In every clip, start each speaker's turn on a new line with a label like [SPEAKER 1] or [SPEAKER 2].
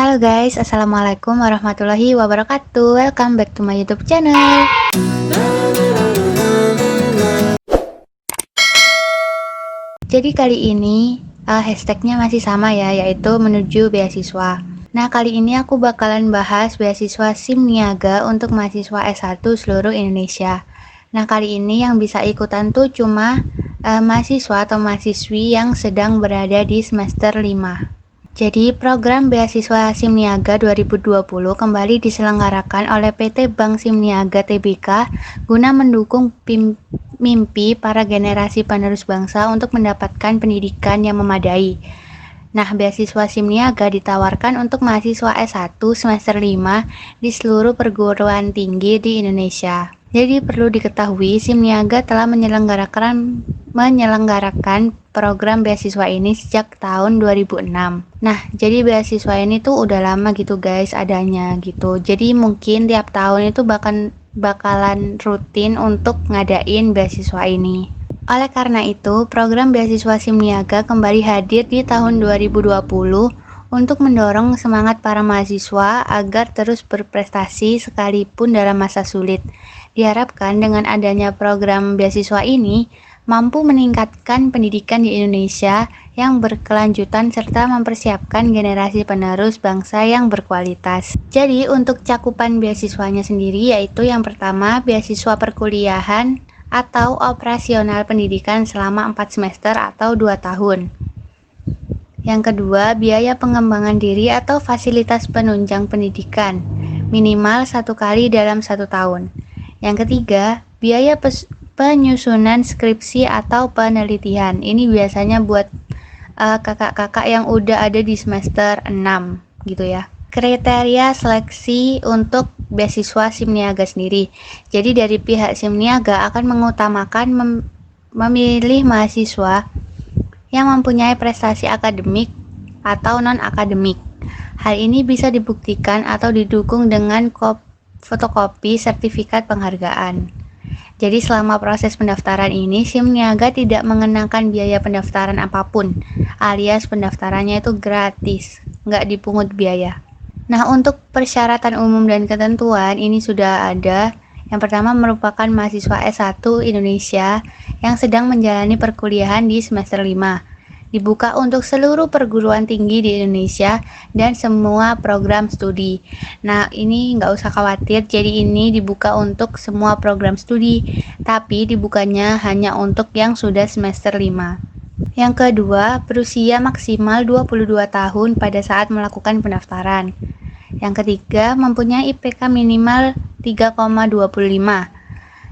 [SPEAKER 1] Halo guys, assalamualaikum warahmatullahi wabarakatuh. Welcome back to my YouTube channel. Jadi kali ini hashtagnya masih sama ya, yaitu menuju beasiswa. Nah, kali ini aku bakalan bahas beasiswa SIM Niaga untuk mahasiswa S1 seluruh Indonesia. Nah, kali ini yang bisa ikutan tuh cuma mahasiswa atau mahasiswi yang sedang berada di semester 5. Jadi, program beasiswa SIM Niaga 2020 kembali diselenggarakan oleh PT Bank SIM Niaga Tbk guna mendukung mimpi para generasi penerus bangsa untuk mendapatkan pendidikan yang memadai. Nah, beasiswa SIM Niaga ditawarkan untuk mahasiswa S1 semester 5 di seluruh perguruan tinggi di Indonesia. Jadi perlu diketahui, SIM Niaga telah menyelenggarakan program beasiswa ini sejak tahun 2006. Nah, jadi beasiswa ini tuh udah lama gitu guys adanya gitu. Jadi mungkin tiap tahun itu bakalan rutin untuk ngadain beasiswa ini. Oleh karena itu, program beasiswa SIM Niaga kembali hadir di tahun 2020 untuk mendorong semangat para mahasiswa agar terus berprestasi sekalipun dalam masa sulit. Diharapkan dengan adanya program beasiswa ini mampu meningkatkan pendidikan di Indonesia yang berkelanjutan serta mempersiapkan generasi penerus bangsa yang berkualitas. Jadi untuk cakupan beasiswanya sendiri yaitu yang pertama beasiswa perkuliahan atau operasional pendidikan selama 4 semester atau 2 tahun. Yang kedua, biaya pengembangan diri atau fasilitas penunjang pendidikan minimal 1 kali dalam 1 tahun. Yang ketiga, biaya penyusunan skripsi atau penelitian. Ini biasanya buat kakak-kakak yang udah ada di semester 6 gitu ya. Kriteria seleksi untuk beasiswa SIM Niaga sendiri. Jadi dari pihak SIM Niaga akan mengutamakan memilih mahasiswa yang mempunyai prestasi akademik atau non-akademik. Hal ini bisa dibuktikan atau didukung dengan fotokopi sertifikat penghargaan. Jadi selama proses pendaftaran ini, SIM Niaga tidak mengenakan biaya pendaftaran apapun, alias pendaftarannya itu gratis, nggak dipungut biaya. Nah, untuk persyaratan umum dan ketentuan ini sudah ada. Yang pertama merupakan mahasiswa S1 Indonesia yang sedang menjalani perkuliahan di semester 5. Dibuka untuk seluruh perguruan tinggi di Indonesia dan semua program studi. Nah, ini nggak usah khawatir, jadi ini dibuka untuk semua program studi, tapi dibukanya hanya untuk yang sudah semester 5. Yang kedua, berusia maksimal 22 tahun pada saat melakukan pendaftaran. Yang ketiga, mempunyai IPK minimal 3,25.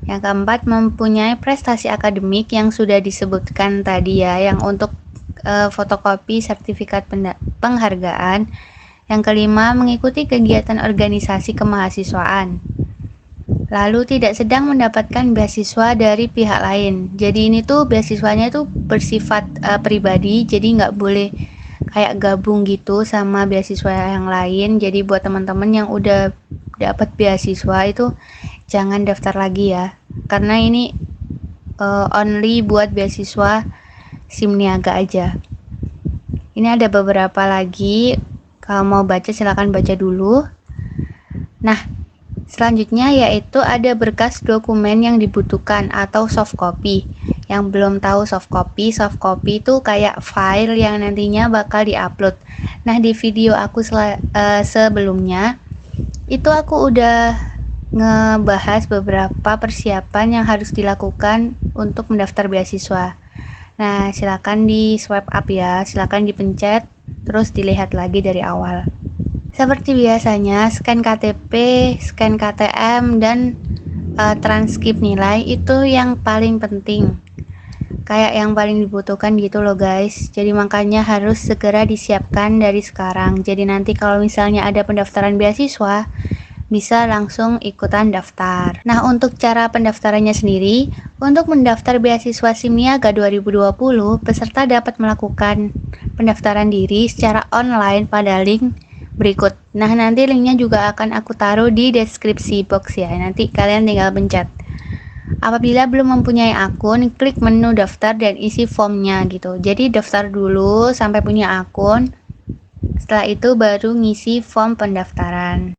[SPEAKER 1] Yang keempat, mempunyai prestasi akademik yang sudah disebutkan tadi ya, yang untuk fotokopi sertifikat penghargaan. Yang kelima, mengikuti kegiatan organisasi kemahasiswaan. Lalu tidak sedang mendapatkan beasiswa dari pihak lain. Jadi ini tuh beasiswanya tuh bersifat pribadi, jadi nggak boleh kayak gabung gitu sama beasiswa yang lain. Jadi buat teman-teman yang udah dapat beasiswa itu jangan daftar lagi ya, karena ini only buat beasiswa SIM Niaga aja. Ini ada beberapa lagi, kalau mau baca silahkan baca dulu. Nah, selanjutnya yaitu ada berkas dokumen yang dibutuhkan atau soft copy. Yang belum tahu soft copy itu kayak file yang nantinya bakal diupload. Nah, di video aku sebelumnya itu aku udah ngebahas beberapa persiapan yang harus dilakukan untuk mendaftar beasiswa. Nah, silakan di swipe up ya, silakan dipencet, terus dilihat lagi dari awal. Seperti biasanya, scan KTP, scan KTM, dan transkrip nilai itu yang paling penting. Kayak yang paling dibutuhkan gitu loh guys. Jadi makanya harus segera disiapkan dari sekarang. Jadi nanti kalau misalnya ada pendaftaran beasiswa, bisa langsung ikutan daftar. Nah, untuk cara pendaftarannya sendiri, untuk mendaftar beasiswa SIM Niaga 2020, peserta dapat melakukan pendaftaran diri secara online pada link berikut. Nah, nanti linknya juga akan aku taruh di deskripsi box ya. Nanti kalian tinggal pencet. Apabila belum mempunyai akun, klik menu daftar dan isi formnya gitu. Jadi daftar dulu sampai punya akun. Setelah itu baru ngisi form pendaftaran.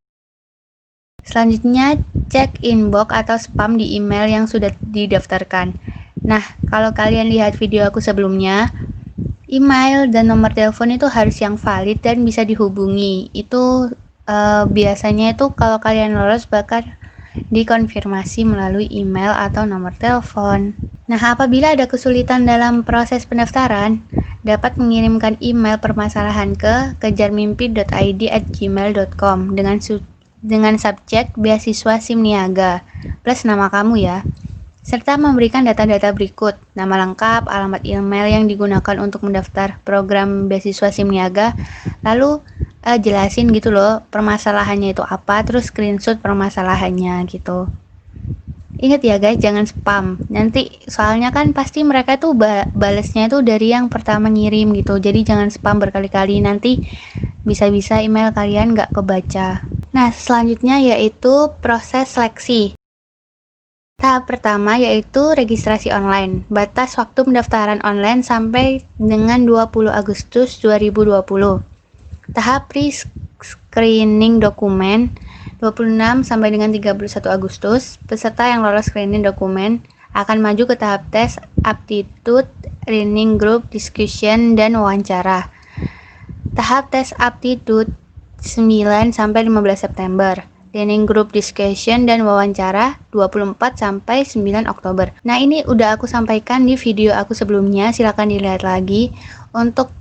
[SPEAKER 1] Selanjutnya, cek inbox atau spam di email yang sudah didaftarkan. Nah, kalau kalian lihat video aku sebelumnya, email dan nomor telepon itu harus yang valid dan bisa dihubungi. Itu biasanya itu kalau kalian lolos bakal dikonfirmasi melalui email atau nomor telepon. Nah, apabila ada kesulitan dalam proses pendaftaran, dapat mengirimkan email permasalahan ke kejarmimpi.id@gmail.com dengan subjek beasiswa SIM Niaga plus nama kamu ya, serta memberikan data-data berikut: nama lengkap, alamat email yang digunakan untuk mendaftar program beasiswa SIM Niaga, lalu jelasin gitu loh permasalahannya itu apa, terus screenshot permasalahannya gitu. Ingat ya guys, jangan spam. Nanti soalnya kan pasti mereka tuh balesnya tuh dari yang pertama ngirim gitu. Jadi jangan spam berkali-kali, nanti bisa-bisa email kalian nggak kebaca. Nah, selanjutnya yaitu proses seleksi. Tahap pertama yaitu registrasi online. Batas waktu pendaftaran online sampai dengan 20 Agustus 2020. Tahap pre-screening dokumen 26 sampai dengan 31 Agustus. Peserta yang lolos screening dokumen akan maju ke tahap tes aptitude, reading group, discussion, dan wawancara. Tahap tes aptitude 9 sampai 15 September. Reading group, discussion, dan wawancara 24 sampai 9 Oktober. Nah, ini udah aku sampaikan di video aku sebelumnya, silahkan dilihat lagi. Untuk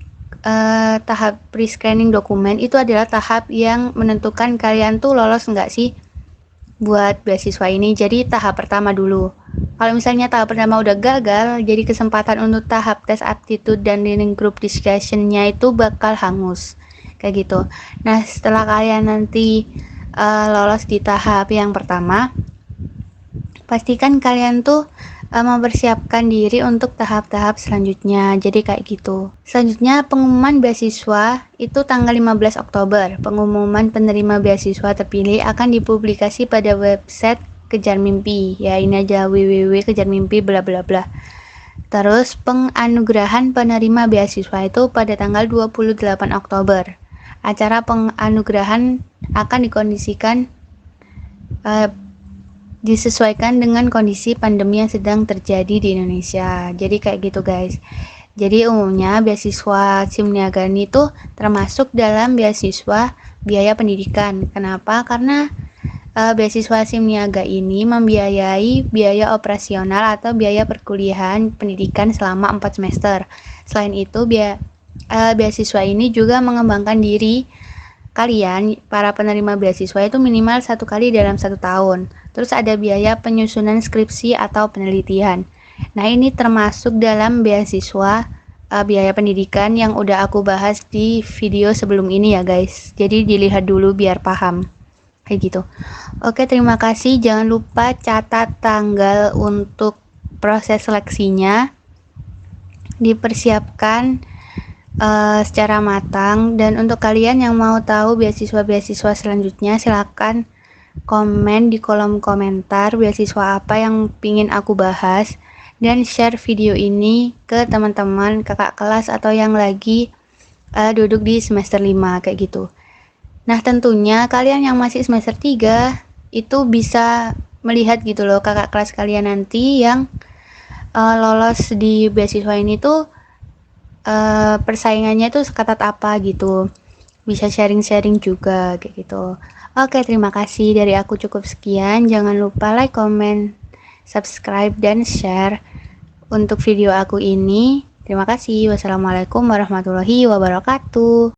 [SPEAKER 1] tahap pre-screening dokumen itu adalah tahap yang menentukan kalian tuh lolos nggak sih buat beasiswa ini. Jadi tahap pertama dulu. Kalau misalnya tahap pertama udah gagal, jadi kesempatan untuk tahap tes aptitude dan reading group discussion-nya itu bakal hangus kayak gitu. Nah, setelah kalian nanti lolos di tahap yang pertama, pastikan kalian tuh mempersiapkan diri untuk tahap-tahap selanjutnya. Jadi kayak gitu. Selanjutnya, pengumuman beasiswa itu tanggal 15 Oktober. Pengumuman penerima beasiswa terpilih akan dipublikasi pada website Kejar Mimpi. Ya, ini aja www.kejarmimpi bla bla bla. Terus penganugerahan penerima beasiswa itu pada tanggal 28 Oktober. Acara penganugerahan akan dikondisikan disesuaikan dengan kondisi pandemi yang sedang terjadi di Indonesia. Jadi kayak gitu guys. Jadi umumnya beasiswa SIM Niaga ini tuh termasuk dalam beasiswa biaya pendidikan. Kenapa? Karena beasiswa SIM Niaga ini membiayai biaya operasional atau biaya perkuliahan pendidikan selama 4 semester. Selain itu, beasiswa ini juga mengembangkan diri kalian, para penerima beasiswa itu minimal 1 kali dalam 1 tahun. Terus ada biaya penyusunan skripsi atau penelitian. Nah, ini termasuk dalam beasiswa biaya pendidikan yang udah aku bahas di video sebelum ini ya guys. Jadi dilihat dulu biar paham. Kayak gitu. Oke, terima kasih. Jangan lupa catat tanggal untuk proses seleksinya. Dipersiapkan secara matang. Dan untuk kalian yang mau tahu beasiswa-beasiswa selanjutnya, silakan komen di kolom komentar beasiswa apa yang pingin aku bahas, dan share video ini ke teman-teman, kakak kelas, atau yang lagi duduk di semester 5 kayak gitu. Nah, tentunya kalian yang masih semester 3 itu bisa melihat gitu loh kakak kelas kalian nanti yang lolos di beasiswa ini tuh persaingannya tuh seketat apa gitu. Bisa sharing-sharing juga kayak gitu. Oke, terima kasih. Dari aku cukup sekian. Jangan lupa like, comment, subscribe, dan share untuk video aku ini. Terima kasih. Wassalamualaikum warahmatullahi wabarakatuh.